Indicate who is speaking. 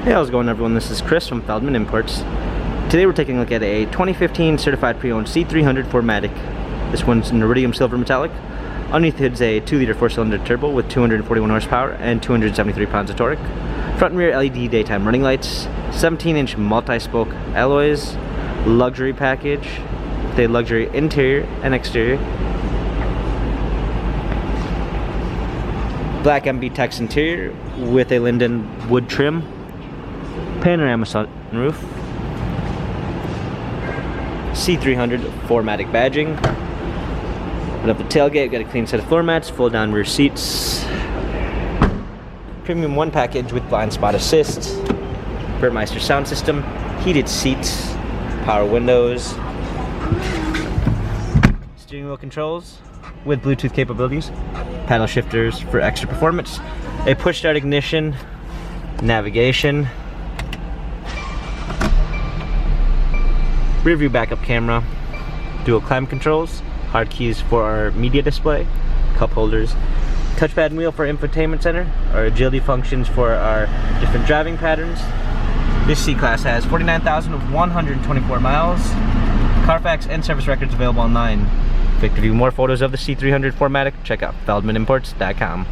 Speaker 1: Hey, how's it going, everyone? This is Chris from Feldmann Imports. Today we're taking a look at a 2015 certified pre-owned C300 4MATIC. This one's in iridium silver metallic. Underneath it's a 2-liter 4-cylinder turbo with 241 horsepower and 273 pounds of torque. Front and rear LED daytime running lights, 17-inch multi-spoke alloys, luxury package with a luxury interior and exterior. Black MB Tex interior with a linden wood trim. Panorama sunroof. C300 4MATIC badging. Open up the tailgate, got a clean set of floor mats, fold down rear seats. Premium 1 package with blind spot assist. Burmeister sound system, heated seats, power windows. Steering wheel controls with Bluetooth capabilities. Paddle shifters for extra performance. A push start ignition, navigation. Rear view backup camera, dual climate controls, hard keys for our media display, cup holders, touchpad and wheel for infotainment center, our agility functions for our different driving patterns. This C-Class has 49,124 miles. Carfax and service records available online. If you'd like to view more photos of the C300 4MATIC, check out feldmanimports.com.